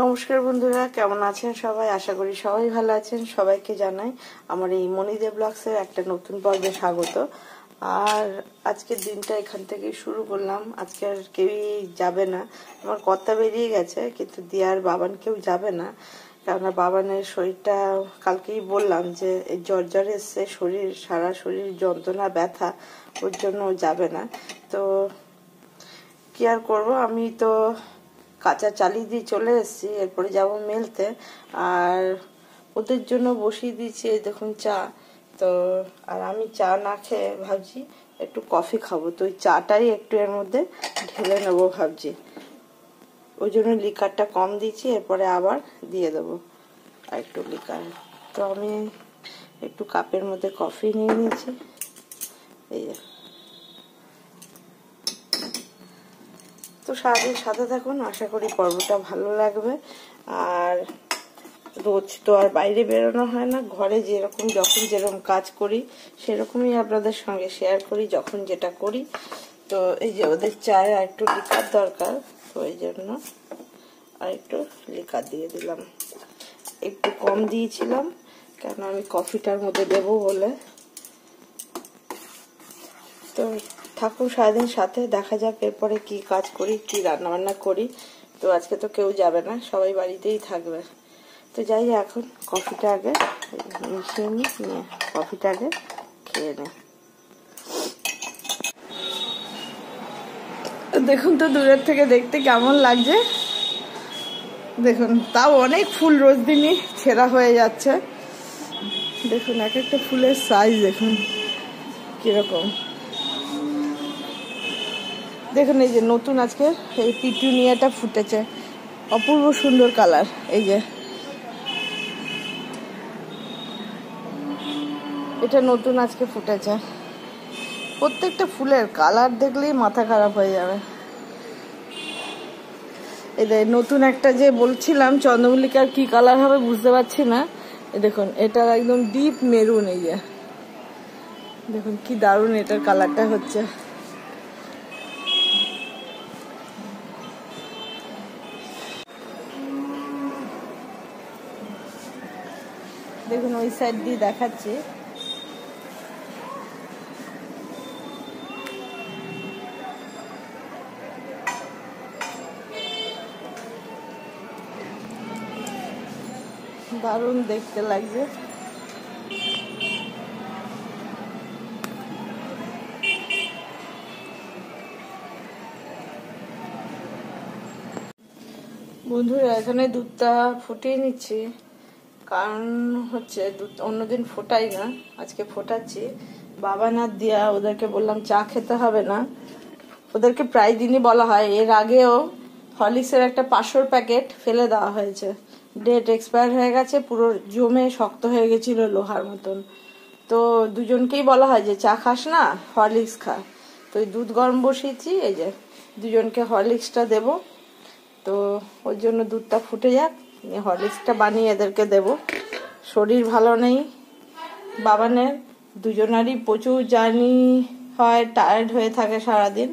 নমস্কার বন্ধুরা, কেমন আছেন সবাই? আশা করি সবাই ভালো আছেন। সবাইকে জানাই আমার এই মনিদে ব্লগসের একটা নতুন পর্বে স্বাগত। আর আজকের দিনটা এখান থেকে শুরু করলাম। আজকে আর কেউই যাবে না, আমার কর্তা বেরিয়ে গেছে, কিন্তু দিয়ার বাবান কেউ যাবে না। কেননা বাবানের শরীরটা কালকেই বললাম যে জ্বর এসছে, সারা শরীর যন্ত্রণা ব্যথা, ওর জন্য যাবে না। তো কি আর করবো, আমি তো কাঁচা চালিয়ে দিয়ে চলে এসেছি, এরপরে যাব মেলতে। আর ওদের জন্য বসিয়ে দিয়েছি দেখুন চা। তো আর আমি চা না খেয়ে ভাবছি একটু কফি খাবো, তো ওই চাটাই একটু এর মধ্যে ঢেলে নেবো ভাবছি। ওই জন্য লিকারটা কম দিয়েছি, এরপরে আবার দিয়ে দেবো আর একটু লিকার। তো আমি একটু কাপের মধ্যে কফি নিয়ে নিয়েছি, এই যে। তো সারাদিন সাথে থাকুন, আশা করি পর্বটা ভালো লাগবে। আর রোজ তো আর বাইরে বেরোনো হয় না, ঘরে যখন যেরকম কাজ করি সেরকমই আপনাদের সঙ্গে শেয়ার করি, যখন যেটা করি। তো এই যে ওদের চায়ে আর একটু লিকার দরকার, তো এই জন্য আর একটু লিকার দিয়ে দিলাম। একটু কম দিয়েছিলাম কেন আমি কফিটার মধ্যে দেবো বলে। তো থাকুন সারাদিন সাথে, দেখা যাক এরপরে কি কাজ করি, কি রান্নাবান্না করি। তো আজকে তো কেউ যাবে না, সবাই বাড়িতেই থাকবে। তো যাই, এখন কফিটা আগে মিশিয়ে নিয়ে কফিটা আগে খেয়ে নে। দেখুন তো দূরের থেকে দেখতে কেমন লাগছে দেখুন, তাও অনেক ফুল রোজ দিনই ছেঁড়া হয়ে যাচ্ছে। দেখুন এক একটা ফুলের সাইজ দেখুন কিরকম। দেখুন এই যে নতুন আজকে এই পিটুনিয়াটা ফুটেছে, অপূর্ব সুন্দর কালার। এই যে এটা নতুন আজকে ফুটেছে। প্রত্যেকটা ফুলের কালার দেখলেই মাথা খারাপ হয়ে যাবে। এই যে নতুন একটা যে বলছিলাম চন্দ্রমল্লিকার কি কালার হবে বুঝতে পারছি না। দেখুন এটা একদম ডিপ মেরুন। এই যে দেখুন কি দারুণ এটার কালারটা হচ্ছে। দেখুন ওই সাইড দিয়ে দেখাচ্ছি। দারুণ দেখতে লাগছে। বন্ধুরা এখানে দুধটা ফুটিয়ে নিচ্ছি, কারণ হচ্ছে দুধ অন্যদিন ফোটাই না, আজকে ফোটাচ্ছি। বাবা না দিয়া ওদেরকে বললাম চা খেতে হবে না, ওদেরকে প্রায় দিনই বলা হয়। এর আগেও হরলিক্সের একটা 500 প্যাকেট ফেলে দেওয়া হয়েছে, ডেট এক্সপায়ার হয়ে গেছে, পুরো জমে শক্ত হয়ে গেছিল লোহার মতন। তো দুজনকেই বলা হয় যে চা খাস না, হরলিক্স খা। তো দুধ গরম বসিয়েছি, এই যে দুজনকে হরলিক্সটা দেব। তো ওর জন্য দুধটা ফুটে যাক, হরলিক্সটা বানিয়ে এদেরকে দেব। শরীর ভালো নেই বাবানের, দুজনারই প্রচুর জার্নি হয়, টায়ার্ড হয়ে থাকে সারাদিন।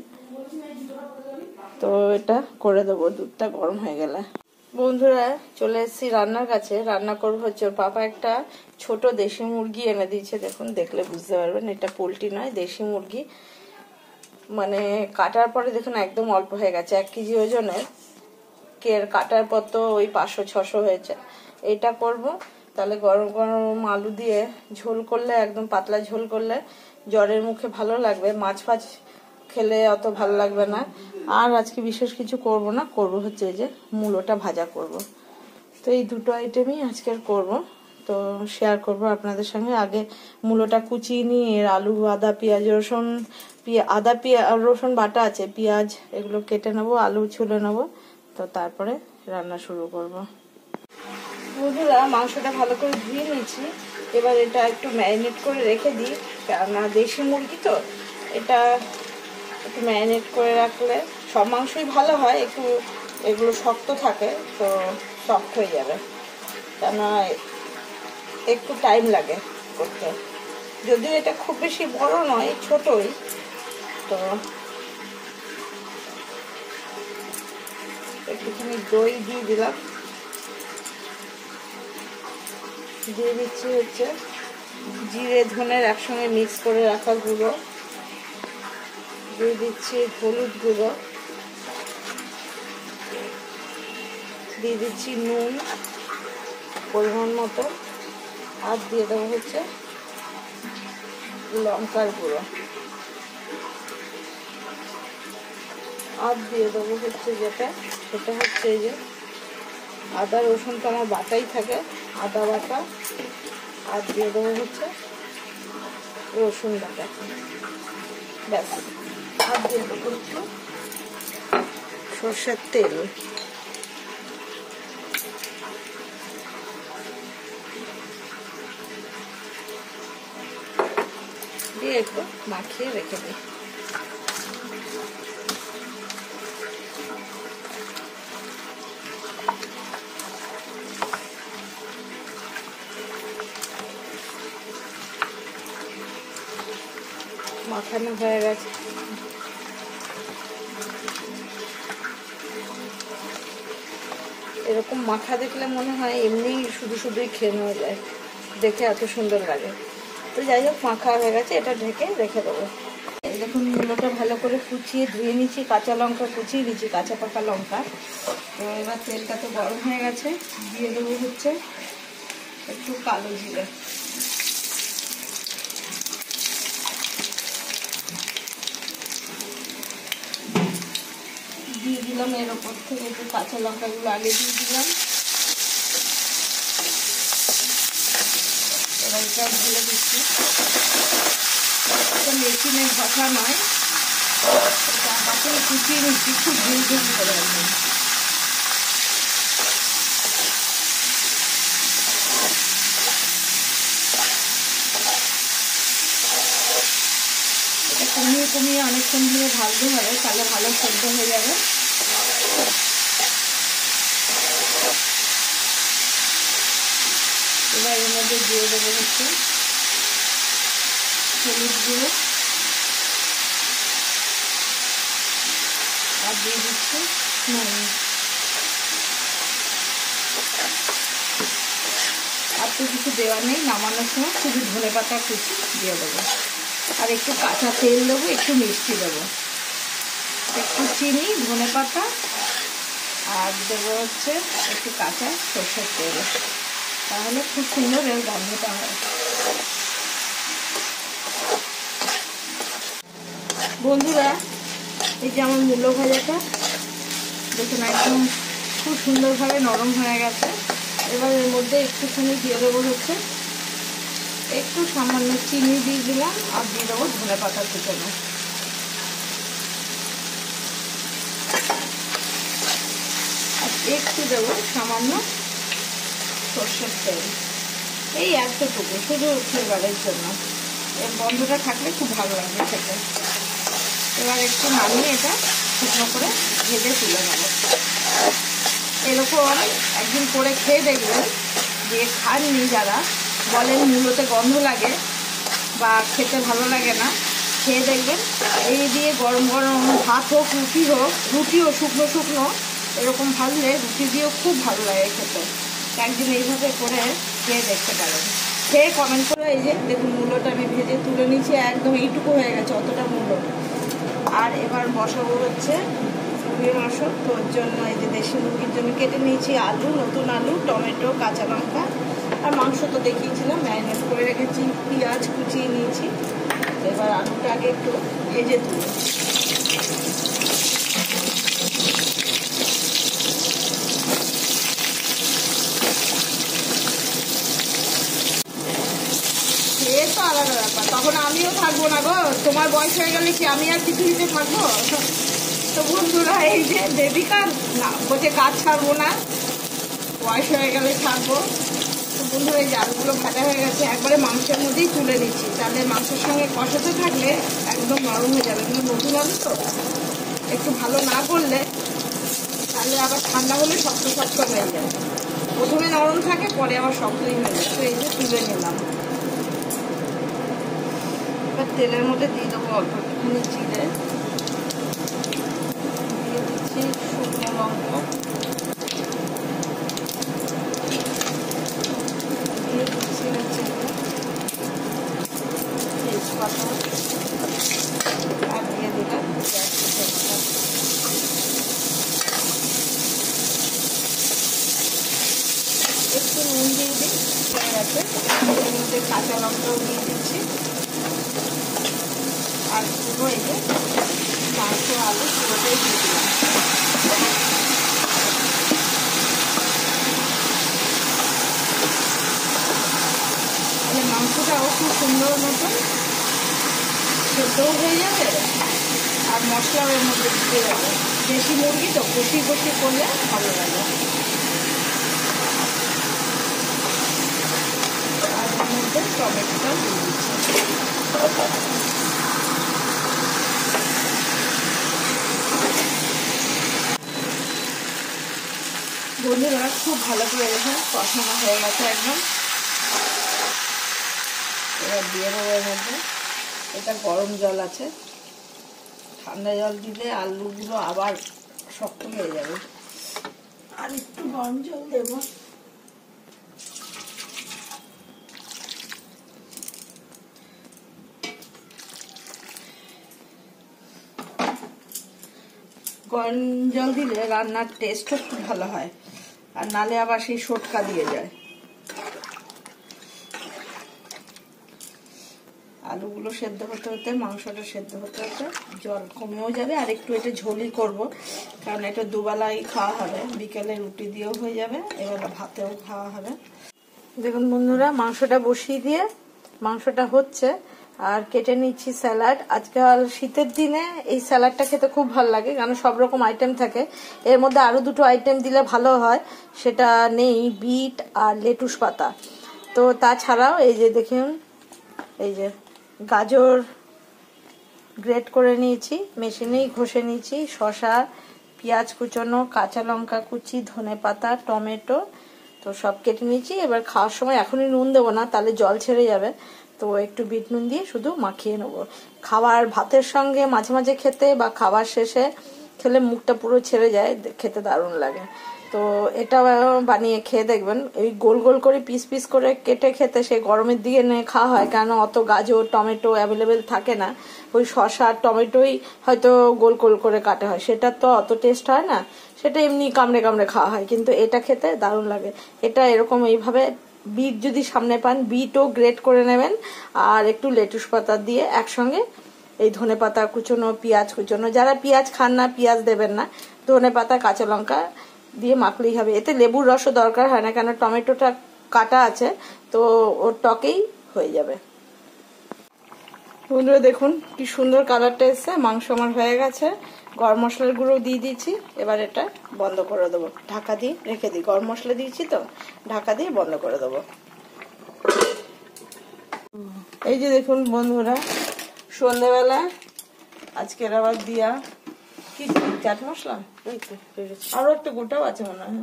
তো এটা করে দেবো দুধটা গরম হয়ে গেলে। বন্ধুরা চলে এসেছি রান্নার কাছে, রান্না করবো হচ্ছে ওর পাপা একটা ছোট দেশি মুরগি এনে দিয়েছে। দেখুন দেখলে বুঝতে পারবেন এটা পোলট্রি নয়, দেশি মুরগি। মানে কাটার পরে দেখুন একদম অল্প হয়ে গেছে, 1 কেজি ওজনের। কাটার পর তো ওই 500-600 হয়েছে। এটা করব, তাহলে গরম গরম আলু দিয়ে ঝোল করলে, একদম পাতলা ঝোল করলে জ্বরের মুখে ভালো লাগবে। মাছ ফাছ খেলে অত ভালো লাগবে না। আর আজকে বিশেষ কিছু করব না, করব হচ্ছে যে মূলোটা ভাজা করব। তো এই দুটো আইটেমই আজকের করব, তো শেয়ার করব আপনাদের সঙ্গে। আগে মূলোটা কুচিয়ে নিয়ে আলু, আদা, পেঁয়াজ, রসুন, রসুন বাটা আছে, পেঁয়াজ এগুলো কেটে নেবো, আলু ছুলে নেবো। তো তারপরে রান্না শুরু করব। বন্ধুরা মাংসটা ভালো করে ধুয়ে নিয়েছি, এবার এটা একটু ম্যারিনেট করে রেখে দিই, কেননা দেশি মুরগি তো এটা একটু ম্যারিনেট করে রাখলে সব মাংসই ভালো হয়, একটু এগুলো শক্ত থাকে তো সফট হয়ে যাবে, কেননা একটু টাইম লাগে করতে। যদিও এটা খুব বেশি বড় নয়, ছোটই। তো একটুখানি দই দিয়ে দিলাম, দিয়ে দিচ্ছি হচ্ছে জিরে ধনের একসঙ্গে মিক্স করে রাখা গুঁড়ো, দিয়ে দিচ্ছি হলুদ গুঁড়ো, দিয়ে দিচ্ছি নুন পরিমাণ মতো, আর দিয়ে দেবো হচ্ছে লঙ্কার গুঁড়ো, আর দিয়ে দেবো হচ্ছে সেটা হচ্ছে এই যে আদা রসুন তো আমার বাটাই থাকে, আদা বাটা, আর দিয়ে দেবো হচ্ছে রসুন বাটা, ব্যাস। আর দিয়ে দেবো হচ্ছে সর্ষের তেল, দিয়ে একটু মাখিয়ে রেখে দিই। মাখানো হয়ে গেছে। এরকম মাখা দেখলে মনে হয় এমনি শুধুই খেয়ে নেওয়া যায়, দেখে এত সুন্দর লাগে। তো যাই হোক, মাখা হয়ে গেছে, এটা ঢেকে রেখে দেবো। এই দেখুন মূলোটা ভালো করে কুচিয়ে ধুয়ে নিচ্ছি, কাঁচা লঙ্কা কুচিয়ে নিচ্ছি, কাঁচা পাকা লঙ্কা। তো এবার তেলটা তো গরম হয়ে গেছে, দিয়ে দেবো হচ্ছে একটু কালো জিরে, দিয়ে দিলাম এর ওপর থেকে একটু কাঁচা লঙ্কাগুলো আগে দিয়ে দিলাম। এবার এটা ঢেলে দিচ্ছি। এটা মেশিনের ভাষা নয়, এটা হাতে কুচিয়ে নিচ্ছি, খুব ঝুল ঝুল করে রাখবেন। এটা কমিয়ে অনেকক্ষণ ধরে ভাজতে হবে, তাহলে ভালো সেদ্ধ হয়ে যাবে। এবার এর মধ্যে দিয়ে দেবো হচ্ছে হলুদ গুঁড়ো, আর দিয়ে দিচ্ছি নুন। আর তো কিছু দেওয়ার নেই, নামানোর সময় শুধু ধনে পাতা কুচি দিয়ে দেবো, আর একটু কাঁচা তেল দেবো, একটু মিষ্টি দেবো, একটু চিনি, ধনে পাতা, আর দেবো হচ্ছে একটু কাঁচা সরষের তেল। তাহলে খুব সুন্দর এর গন্ধটা হয়। বন্ধুরা, এই যে আমার মূলো ভাজাটা দেখুন একদম খুব সুন্দরভাবে নরম হয়ে গেছে। এবার এর মধ্যে একটুখানি দিয়ে দেবো হচ্ছে একটু সামান্য চিনি দিয়ে দিলাম, আর দিয়ে দেবো ধনে পাতা কুচানো, আর একটু দেবো সামান্য সর্ষের তেল, এই এতটুকু শুধু ফ্লেভারের জন্য। এর গন্ধটা থাকলে খুব ভালো লাগবে খেতে। এবার একটু নামিয়ে এটা শুকনো করে ভেজে তুলে নেব। এরকম একদিন করে খেয়ে দেখবেন, যে খাননি যারা বলেন মূলোতে গন্ধ লাগে বা খেতে ভালো লাগে না, খেয়ে দেখবেন এই দিয়ে গরম গরম ভাত হোক রুটিও শুকনো শুকনো এরকম ভাজলে রুটি দিয়েও খুব ভালো লাগে খেতে। একদিন এইভাবে করে খেয়ে দেখতে পারেন, খেয়ে কমেন্ট করে। এই যে দেখুন মূলোটা আমি ভেজে তুলে নিচ্ছি, একদম এইটুকু হয়ে গেছে, অতটা মূলো। আর এবার বসাবো হচ্ছে মুরগির মাংস। তো ওর জন্য এই যে দেশি মুরগির জন্য কেটে নিয়েছি আলু, নতুন আলু, টমেটো, কাঁচা লঙ্কা, আর মাংস তো দেখিয়েছিলাম ম্যারিনেট করে রেখেছি, পেঁয়াজ কুচিয়ে নিয়েছি। এবার আলুটা আগে একটু ভেজে তুলি। সে তো আলাদা ব্যাপার, তখন আমিও থাকবো না গো, তোমার বয়স হয়ে গেলে কি আমি আর পৃথিবীতে থাকবো? তো বন্ধুরা, এই যে দেবিকা না বলছে কাজ ছাড়বো না, বয়স হয়ে গেলে ছাড়বো। তো বন্ধুরা, এই যে আলুগুলো ভাজা হয়ে গেছে, একবারে মাংসের মধ্যেই তুলে নিচ্ছি, তাহলে মাংসের সঙ্গে কষাতে থাকলে একদম নরম হয়ে যাবে। কিন্তু নতুন আলু তো একটু ভালো না করলে তাহলে আবার ঠান্ডা হলে শক্ত শক্ত হয়ে যাবে। প্রথমে নরম থাকে, পরে আবার শক্তই হয়ে যায়। তো এই যে তুলে নিলাম। এবার তেলের মধ্যে দিয়ে দেবো অল্প একটুখানি জিরে, দিয়ে দিচ্ছি শুকনো লঙ্কা, দিয়ে দিচ্ছি কাঁচা লঙ্কাও দিয়ে দিচ্ছি। আর পুরো এই যে মাংস আলু পুরোটাই দিয়ে দিলাম। মাংসটাও খুব সুন্দর মতন সেদ্ধও হয়ে যাবে আর মশলাও এর মধ্যে দিয়ে যাবে। দেশি মুরগি তো কষি কষি করলে ভালো লাগে। আর এর মধ্যে টমেটোটাও দিয়ে দিচ্ছি। বন্ধুরা খুব ভালো করে দেখুন কষানো হয়ে গেছে একদম। এবার দিয়ে দেবো এর মধ্যে, এটা গরম জল আছে, ঠান্ডা জল দিলে আলুগুলো আবার শক্ত হয়ে যাবে। আর একটু গরম জল দেবো। গরম জল দিলে রান্নার টেস্টও খুব ভালো হয়, আর নালে আবার সেই সোটকা দিয়ে যায়। আলুগুলো সেদ্ধ হতে হতে মাংসটা সেদ্ধ হতে হতে জল কমেও যাবে। আর একটু এটা ঝোলই করব, কারণ এটা দুবেলাই খাওয়া হবে, বিকেলে রুটি দিয়েও হয়ে যাবে, এবার ভাতেও খাওয়া হবে। দেখুন বন্ধুরা, মাংসটা বসিয়ে দিয়ে মাংসটা হচ্ছে আর কেটে নিচ্ছি স্যালাড। আজকাল শীতের দিনে এই স্যালাডটা খেতে খুব ভালো লাগে, কারণ সব রকম আইটেম থাকে। এর মধ্যে আরো দুটো আইটেম দিলে ভালো হয়, সেটা নেই, বিট আর লেটুস পাতা। তো তাছাড়াও এই যে দেখুন, এই যে গাজর গ্রেট করে নিয়েছি, মেশিনেই ঘষে নিয়েছি, শসা, পেঁয়াজ কুচনো, কাঁচা লঙ্কা কুচি, ধনেপাতা, টমেটো, তো সব কেটে নিয়েছি। এবার খাওয়ার সময় এখনই নুন দেবো না, তাহলে জল ছেড়ে যাবে, তো একটু বিট নুন দিয়ে শুধু মাখিয়ে নেবো। খাবার ভাতের সঙ্গে মাঝে মাঝে খেতে বা খাবার শেষে খেলে মুখটা পুরো ছেড়ে যায়, খেতে দারুণ লাগে। তো এটা বানিয়ে খেয়ে দেখবেন। এই গোল গোল করে পিস পিস করে কেটে খেতে সে গরমের দিকে নিয়ে খাওয়া হয়, কেন অত গাজর টমেটো অ্যাভেলেবেল থাকে না। ওই শসা টমেটোই হয়তো গোল গোল করে কাটা হয়, সেটা তো অত টেস্ট হয় না, সেটা এমনি কামড়ে কামড়ে খাওয়া হয়, কিন্তু এটা খেতে দারুণ লাগে। এটা এরকম এইভাবে বিট যদি সামনে পান, বিটও গ্রেট করে নেবেন, আর একটু লেটুস পাতা দিয়ে একসঙ্গে এই ধনে পাতা কুচনো, পেঁয়াজ কুচনো, যারা পেঁয়াজ খান না পেঁয়াজ দেবেন না, ধনে পাতা কাঁচা লঙ্কা দিয়ে মাখলেই হবে। এতে লেবুর রসও দরকার হয় না, কেন টমেটোটা কাটা আছে, তো ওর টকেই হয়ে যাবে। বন্ধুরা দেখুন কি সুন্দর কালারটা এসছে। মাংস আমার হয়ে গেছে, গরম মশলার গুঁড়ো দিয়ে দিয়েছি। এবার এটা বন্ধ করে দেবো, ঢাকা দিয়ে রেখে দিই। গরম মশলা দিয়েছি তো, ঢাকা দিয়ে বন্ধ করে দেবো। এই যে দেখুন বন্ধুরা, সন্ধ্যেবেলা আজকের আবার দিয়া কি চাট মশলা, আরো একটা গোটাও আছে মনে হয়।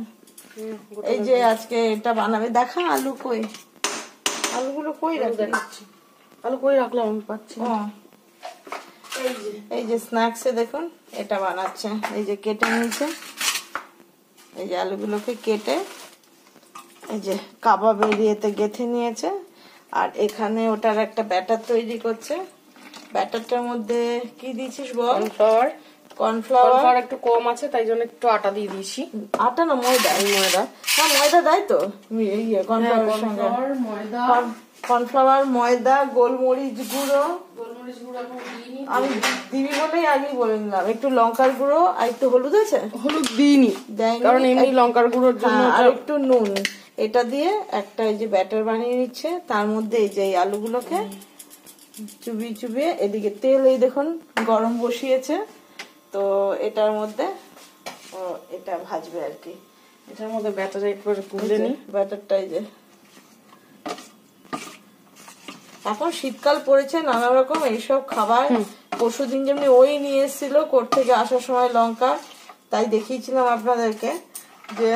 এই যে আজকে এটা বানাবে। দেখা আলু কই, আলুগুলো কই রাখছি, আলু কই রাখলাম আমি পাচ্ছি। এই যে স্ন্যাক্সে দেখুন এটা বানাচ্ছে। এই যে কেটে নিয়েছে, এই যে আলুগুলোকে কেটে এই যে কাবাবের ইয়েতে গেঁথে নিয়েছে। আর এখানে ওটার একটা ব্যাটার তৈরি করছে। ব্যাটারটার মধ্যে কি দিয়েছিস বল? কর্নফ্লাওয়ার একটু কম আছে, তাই জন্য একটু আটা দিয়ে দিয়েছি। আটা না ময়দা? ময়দা, হ্যাঁ ময়দা দেয় তো। কর্নফ্লাওয়ার, ময়দা, গোলমরিচ গুঁড়ো। আমি দিবি বলেই আগেই বলে নিলাম। একটু লঙ্কার গুঁড়ো আর একটু হলুদ আছে, হলুদ দিইনি কারণ এমনি লঙ্কার গুঁড়োর জন্য, আর একটু নুন। এটা দিয়ে একটা এই যে ব্যাটার বানিয়ে নিচ্ছে। তার মধ্যে এই যে আলুগুলোকে চুবিয়ে চুবিয়ে, এদিকে তেল এই দেখুন গরম বসিয়েছে, তো এটার মধ্যে এটা ভাজবে আর কি। এটার মধ্যে ব্যাটার একবারে তুলে নি। ব্যাটারটা এই যে, এখন শীতকাল পড়েছে, নানা রকম এইসব খাবার। পরশুদিন যেমনি ওই নিয়ে এসেছিল কোর্ট থেকে আসার সময় লঙ্কা, তাই দেখিয়েছিলাম আপনাদেরকে যে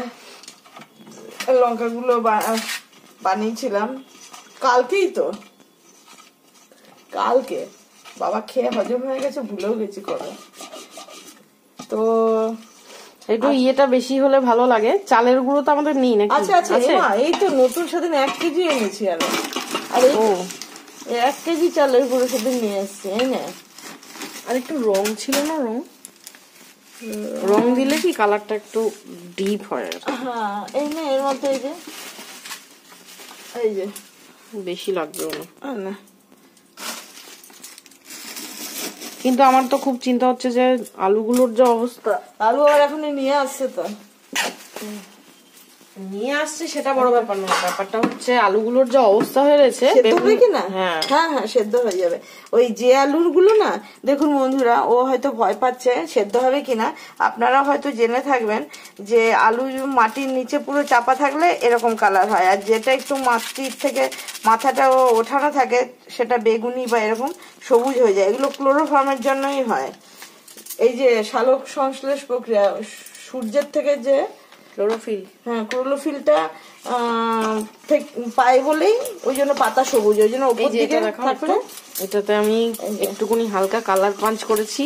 লঙ্কাগুলো বানিয়েছিলাম কালকেই, তো কালকে বাবা খেয়ে হজম হয়ে গেছে, ভুলেও গেছি কবে। তো একটু ইয়েটা বেশি হলে ভালো লাগে। চালের গুঁড়ো তো আমাদের নেই নাকি? আচ্ছা আচ্ছা, এই তো নতুন সেদিন 1 কেজি এনেছি আমি। আর 1 কেজি চালের গুঁড়ো সেদিন নিয়ে এসছি। এই না, আর একটু রং ছিল না? রং দিলে কি কালারটা একটু ডিপ হয়। হ্যাঁ এই না, এর মধ্যে এই যে বেশি লাগবে না। কিন্তু আমার তো খুব চিন্তা হচ্ছে যে আলুগুলোর যে অবস্থা। আলু আর এখন নিয়ে আসছে তো, নিয়ে আসছে সেটা বড় ব্যাপার না, ব্যাপারটা হচ্ছে আলুগুলোর যে অবস্থা হয়ে রয়েছে। সেদ্ধ হবে কিনা? হ্যাঁ হ্যাঁ হ্যাঁ, সেদ্ধ হয়ে যাবে। ওই যে আলুর গুলো না, দেখুন বন্ধুরা, ও হয়তো ভয় পাচ্ছে সেদ্ধ হবে কিনা। আপনারা হয়তো জেনে থাকবেন যে আলু মাটির নিচে পুরো চাপা থাকলে এরকম কালার হয়, আর যেটা একটু মাটির থেকে মাথাটা ওঠানো থাকে সেটা বেগুনি বা এরকম সবুজ হয়ে যায়। এগুলো ক্লোরোফর্মের জন্যই হয়। এই যে সালোক সংশ্লেষ প্রক্রিয়া, সূর্যের থেকে যে ক্লোরোফিল, হ্যাঁ ক্লোরোফিলটা পাই বলেই ওই জন্য পাতা সবুজ, ওই জন্য উপর দিকে থাকলে। এটাতে আমি একটুখানি হালকা কালার পাঞ্চ করেছি,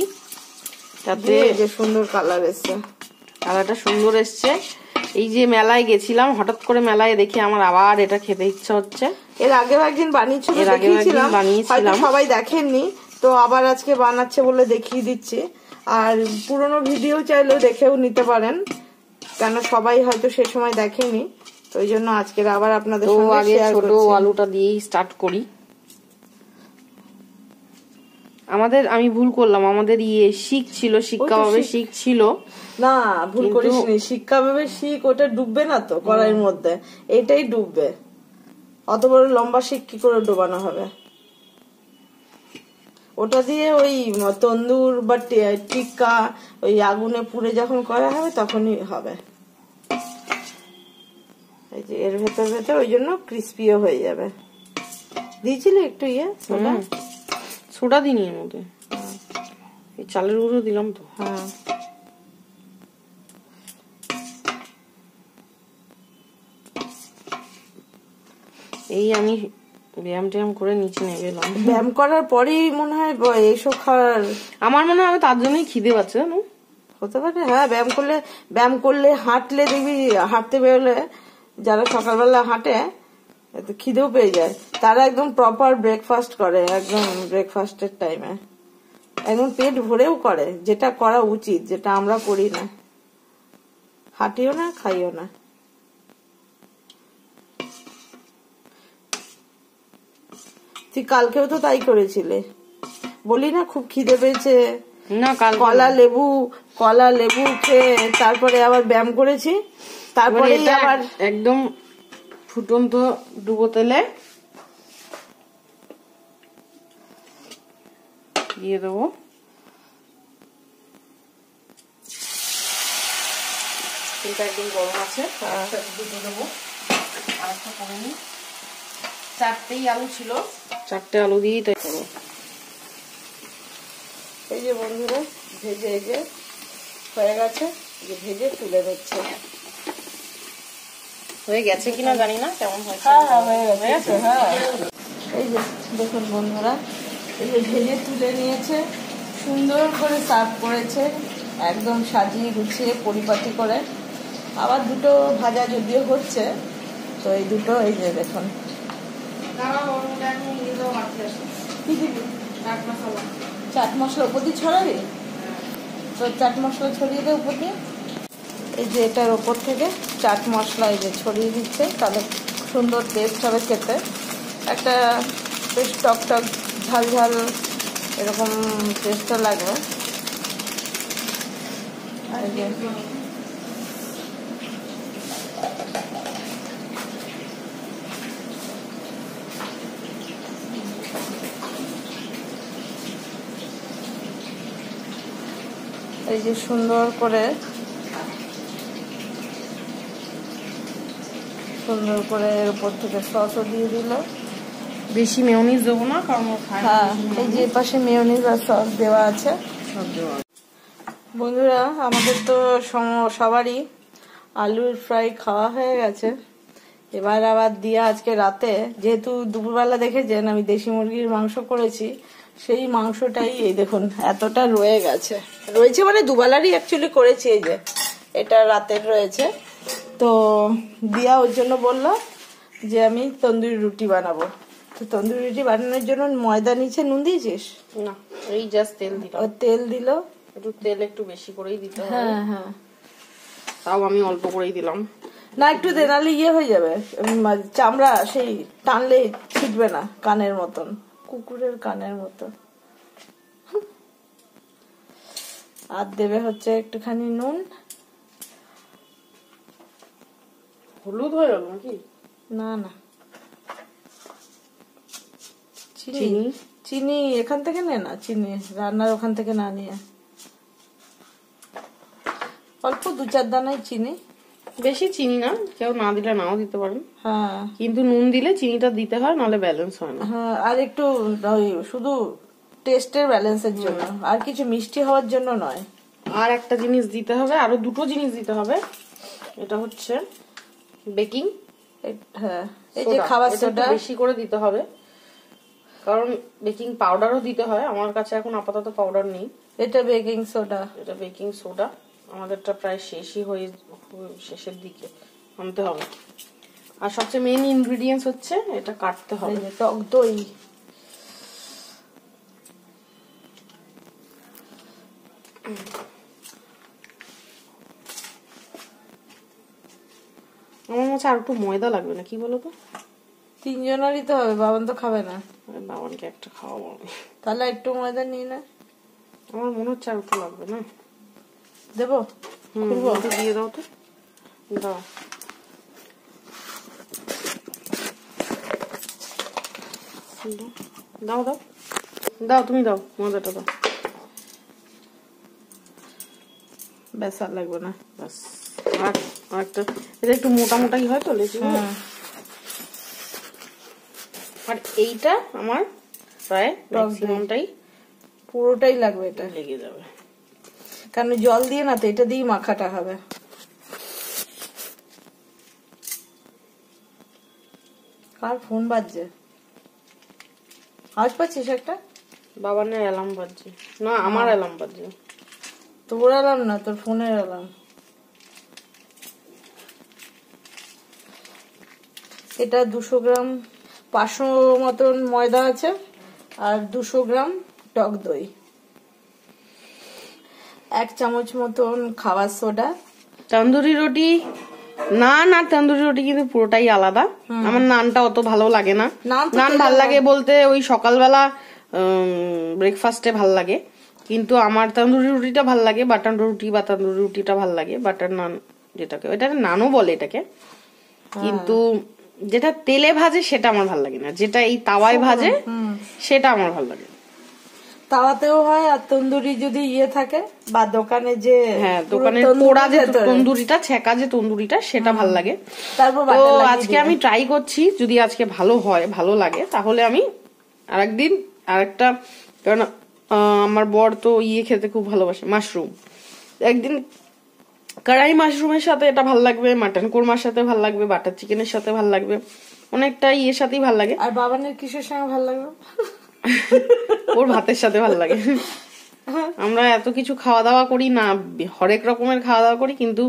তাতে যে সুন্দর কালার এসছে, কালারটা সুন্দর এসছে। এই যে মেলায় গেছিলাম, হঠাৎ করে মেলায় দেখি আমার আবার এটা খেতে ইচ্ছা হচ্ছে। এর আগেও একদিন বানিয়েছিল, দেখিয়েছিলাম, হয়তো সবাই দেখেননি, তো আবার আজকে বানাচ্ছে বলে দেখিয়ে দিচ্ছি। আর পুরোনো ভিডিও চাইলেও দেখেও নিতে পারেন, কেন সবাই হয়তো সে সময় দেখেনি, তো ওই জন্য আজকের আবার আপনাদের সঙ্গে আগে ছোট আলুটা দিয়েই স্টার্ট করি। আমি ভুল করলাম, আমাদের শিক ছিল, শিক কাবাবে শিক ছিল না, ভুল করিসনি। শিক কাবাবে শিক ওটা ডুববে না তো কড়াইয়ের মধ্যে, এটাই ডুববে। অত বড় লম্বা শিক কি করে ডোবানো হবে? ওটা দিয়ে ওই তন্দুর বা টিক্কা ওই আগুনে পুড়ে যখন করা হবে তখনই হবে। এই যে এর ভেতর ভেতর ওই জন্য ক্রিস্পিও হয়ে যাবে। দিয়েছিলে একটু সোডা দিইনি এর মধ্যে, এই চালের গুঁড়ো দিলাম তো। হ্যাঁ, এই আমি ব্যায়াম ট্যায়াম করে নিচে নেমে এলাম। ব্যায়াম করার পরেই মনে হয় এইসব খাওয়ার, আমার মনে হয় তার জন্যই খিদে পাচ্ছে, জানো? হতে পারে। হ্যাঁ, ব্যায়াম করলে হাঁটলে দেখবি, হাঁটতে বেরোলে যারা সকালবেলা হাঁটে খিদেও পেয়ে যায়, তারা একদম প্রপার ব্রেকফাস্ট করে, একদম ব্রেকফাস্টের টাইমে একদম পেট ভরেও করে, যেটা করা উচিত, যেটা আমরা করি না। হাঁটিও না, খাইও না। তুই কালকেও তো তাই করেছিলে, বলি না খুব খিদে পেয়েছে, না কলা লেবু খেয়ে তারপরে আবার ব্যায়াম করেছি, তারপরে আবার একদম ফুটন্ত ডুবো তেলে দিয়ে দেবো। তেলটা একদম গরম আছে, দুটো দেবো। আরেকটা করে নিই। 4টেই আলু ছিল, 4টে আলু দিয়েই তাই করবো। এই যে বন্ধুরা ভেজে হয়ে গেছে, ভেজে তুলে দিচ্ছে। হয়ে গেছে কিনা জানি না, কেমন হয়েছে। হয়ে গেছে। হ্যাঁ, এই যে দেখুন বন্ধুরা, এই যে ভেজে তুলে নিয়েছে, সুন্দর করে সার্ভ করেছে, একদম সাজিয়ে গুছিয়ে পরিপাটি করে। আবার দুটো ভাজা যদিও হচ্ছে, তো এই দুটো এই যে দেখুন। কি দিবি? চাট মশলা উপর দিয়ে ছড়াবি তো, চাট মশলা ছড়িয়ে দে উপর দিয়ে। এই যে এটার ওপর থেকে চাট মশলা এই যে ছড়িয়ে দিচ্ছে, তাহলে সুন্দর টেস্ট হবে খেতে। একটা বেশ টক টক ঝাল ঝাল এরকম টেস্টটা লাগবে। এই যে সুন্দর করে এর উপর থেকে সসও দিয়ে দিল। বেশি মেয়োনিজ দেবো না, কারণ হ্যাঁ, এই যে পাশে মেয়োনিজ আর সস দেওয়া আছে। বন্ধুরা, আমাদের তো সবারই আলুর ফ্রাই খাওয়া হয়ে গেছে। এবার আবার দিয়া আজকে রাতে, যেহেতু দুপুরবেলা দেখেছেন আমি দেশি মুরগির মাংস করেছি, সেই মাংসটাই এই দেখুন এতটা রয়েছে মানে দুবেলারই অ্যাকচুয়ালি করেছি। এই যে এটা রাতের রয়েছে, তো দিয়া ওর জন্য বললো যে আমি তন্দুরি রুটি বানাবো। তো তন্দুরি রুটি বানানোর জন্য ময়দা নিচে, নুন দিয়েছিস? না, এই জাস্ট তেল দিলাম। তেল দিল, একটু তেল একটু বেশি করেই দিতে হবে। হ্যাঁ হ্যাঁ, তাও আমি অল্প করেই দিলাম। না একটু দে, নাহলে ইয়ে হয়ে যাবে, চামড়া সেই টানলে ছিটবে না, কানের মতন, কুকুরের কানের মতো। আর দেবে হচ্ছে একটুখানি নুন, হলুদ হয়ে গেল নাকি? না না, চিনি, চিনি এখান থেকে নে না, চিনি রান্নার ওখান থেকে না নিয়ে অল্প 2-4 দানাই চিনি, বেশি চিনি না, কেউ না দিলে নাও দিতে পারেন। হ্যাঁ কিন্তু নুন দিলে চিনিটা দিতে হয়, নাহলে ব্যালেন্স হয় না। হ্যাঁ, আর একটু ওই শুধু টেস্টের ব্যালেন্সের জন্য, আর কিছু মিষ্টি হওয়ার জন্য নয়। আর একটা জিনিস দিতে হবে, আরো দুটো জিনিস দিতে হবে, এটা হচ্ছে বেকিং। হ্যাঁ, এই যে খাবার সোডা বেশি করে দিতে হবে, কারণ বেকিং পাউডারও দিতে হয়। আমার কাছে এখন আপাতত পাউডার নেই। এটা বেকিং সোডা, এটা বেকিং সোডা। আমাদেরটা প্রায় শেষের দিকে আনতে হবে। আর সবচেয়ে মেইন ইনগ্রেডিয়েন্টস হচ্ছে এটা কাটতে হবে, টক দই। আমার কাছে আর একটু ময়দা লাগবে না, কি বলো তো? 3 জনেরই তো হবে, বাবান তো খাবে না। বাবানকে একটা খাওয়াবো, তাহলে একটু ময়দা নিয়ে না, আমার মনে হচ্ছে আর একটু লাগবে না। দেবো? দিয়ে দাও তো, দাও। দাও দাও দাও, তুমি দাও, ময়দাটা দাও। ব্যাস আর লাগবে না, ব্যাস। আর একটা, এটা একটু মোটা মোটাই হয় তো লেচি। আর এইটা আমার প্রায় ম্যাক্সিমামটাই, পুরোটাই লাগবে, এটা লেগে যাবে, কারণ জল দিয়ে না তো, এটা দিয়ে মাখাটা হবে। কার ফোন বাজছে? আওয়াজ পাচ্ছিস একটা? বাবানের অ্যালার্ম বাজছে। না, আমার অ্যালার্ম বাজছে। তোর অ্যালার্ম না, তোর ফোনের অ্যালার্ম। এটা 200 গ্রাম, 500 মতন ময়দা আছে, আর 200 গ্রাম টক দই, 1 চামচ মতন খাবার সোডা। তন্দুরি রুটি, না তন্দুরি রুটি কিন্তু পুরোটাই আলাদা। আমার নানটা অত ভালো লাগে না। নান ভাল লাগে বলতে ওই সকালবেলা ব্রেকফাস্টে ভাল লাগে, কিন্তু আমার তন্দুরি রুটিটা ভাল লাগে, বাটার রুটি বা তন্দুরি রুটিটা ভাল লাগে, বাটার নান যেটাকে, ওইটা নানও বলে এটাকে। কিন্তু যেটা তেলে ভাজে সেটা আমার ভাল লাগে না, যেটা এই তাওয়ায় ভাজে সেটা আমার ভাল লাগে। তাওয়াতেও হয়, আর তন্দুরি যদি ইয়ে থাকে বা দোকানে যে, হ্যাঁ দোকানের পোড়া যে তন্দুরিটা, ছেঁকা যে তন্দুরিটা, সেটা ভাল লাগে। তো আজকে আমি ট্রাই করছি, যদি আজকে ভালো হয়, ভালো লাগে, তাহলে আমি আরেকদিন আরেকটা, কারণ আমার বর তো ইয়ে খেতে খুব ভালোবাসে, মাশরুম, একদিন কড়াই মাশরুমের সাথে এটা ভাল লাগবে, মাটন কোরমার সাথে ভাল লাগবে, বাটার চিকেনের সাথে ভাল লাগবে, অনেকটা ইয়ের সাথেই ভাল লাগে। আর বাবানের কিসের সঙ্গে ভাল লাগবে? ওর ভাতের সাথে ভাল লাগে। আমরা এত কিছু খাওয়া দাওয়া করি না, হরেক রকমের খাওয়া দাওয়া করি, কিন্তু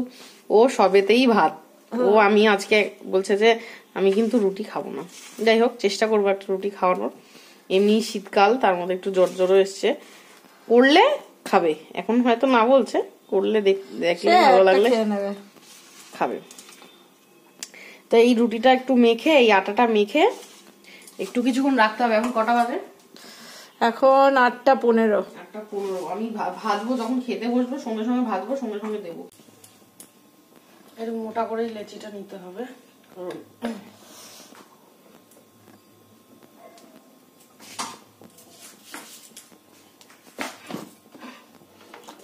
ও সবেতেই ভাত। ও আমি আজকে বলছে যে আমি কিন্তু রুটি খাবো না। যাই হোক, চেষ্টা করবো একটা রুটি খাওয়ানোর। এমনি শীতকাল, তার মধ্যে একটু জ্বর জ্বরও এসছে, করলে খাবে। এখন হয়তো না বলছে, করলে দেখলে ভালো লাগলে খাবে। তো এই রুটিটা একটু মেখে, এই আটাটা মেখে একটু কিছুক্ষণ রাখতে হবে। এখন কটা বাজে? এখন 8:15। 8:15। আমি ভাজবো, যখন খেতে বসবো সঙ্গে সঙ্গে ভাজবো, সঙ্গে সঙ্গে দেবো। এরকম মোটা করে লেচিটা নিতে হবে।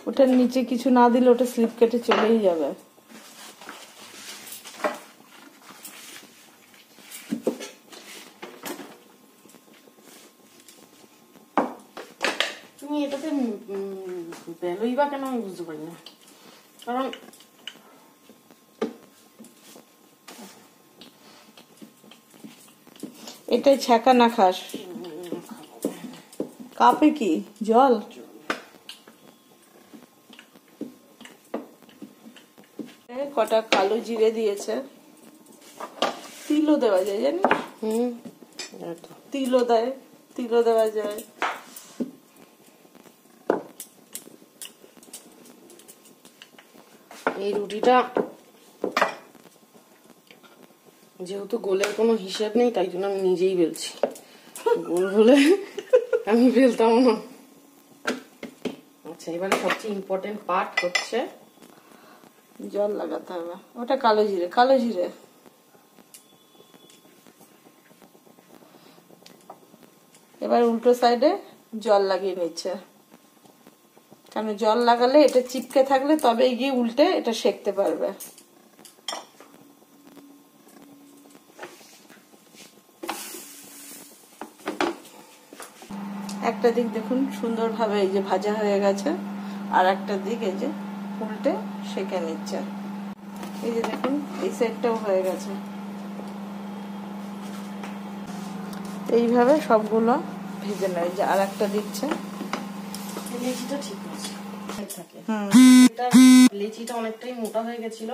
ওটার নিচে কিছু না দিলে ওটা স্লিপ কেটে চলেই যাবে। তুমি এটাতে বেলোই বা কেন, আমি বুঝতে পারি না। কারণ এটাই ছ্যাঁকা না খাস। কাপে কি জল? কটা কালো জিরে দিয়েছে, তিলও দেওয়া যায় জানিস? তিলও দেয়, তিলও দেওয়া যায়। এই রুটিটা যেহেতু গোলের কোনো হিসেব নেই তাই জন্য আমি নিজেই বেলছি, গোল হলে আমি বেলতাম না। আচ্ছা, এবারে সবচেয়ে ইম্পর্টেন্ট পার্ট হচ্ছে জল লাগাতে হবে। ওটা কালো জিরে, কালো জিরে। এবার উল্টো সাইডে জল লাগিয়ে নিচ্ছে, কারণ জল লাগালে এটা চিপকে থাকলে তবে গিয়ে উল্টে এটা সেঁকতে পারবে। একটা দিক দেখুন সুন্দরভাবে এই যে ভাজা হয়ে গেছে, আর একটা দিক এই যে উল্টে সেঁকে নিচ্ছে। এই যে দেখুন এই সাইডটাও হয়ে গেছে। এইভাবে সবগুলো ভেজে নেয়। যে আর একটা দিচ্ছে, লেচিটা ঠিক আছে থাকে। এটা লেচিটা অনেকটাই মোটা হয়ে গেছিল।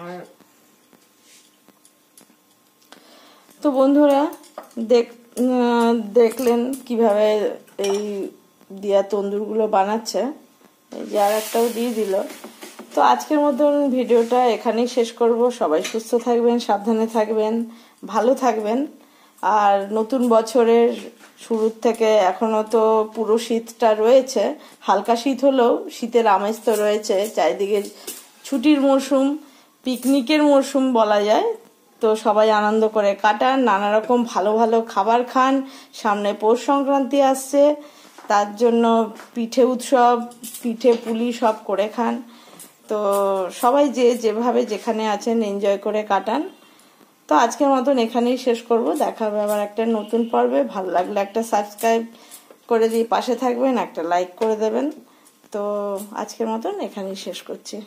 আর তো বন্ধুরা দেখলেন কিভাবে এই দিয়া তন্দুরগুলো বানাচ্ছে। এই যে আর একটাও দিয়ে দিল। তো আজকের মতন ভিডিওটা এখানেই শেষ করব। সবাই সুস্থ থাকবেন, সাবধানে থাকবেন, ভালো থাকবেন। আর নতুন বছরের শুরুর থেকে এখনো তো পুরো শীতটা রয়েছে, হালকা শীত হলেও শীতের আমেজ তো রয়েছে। চারিদিকে ছুটির মরশুম, পিকনিকের মরশুম বলা যায়। তো সবাই আনন্দ করে কাটান, নানা রকম ভালো ভালো খাবার খান। সামনে পৌষ সংক্রান্তি আসছে, তার জন্য পিঠে উৎসব, পিঠে পুলি সব করে খান। তো সবাই যেভাবে যেখানে আছেন এনজয় করে কাটান। তো আজকের মতন এখানেই শেষ করব। দেখা হবে আবার একটা নতুন পর্বে। ভালো লাগলে একটা সাবস্ক্রাইব করে দিয়ে পাশে থাকবেন, একটা লাইক করে দেবেন। তো আজকের মতন এখানেই শেষ করছি।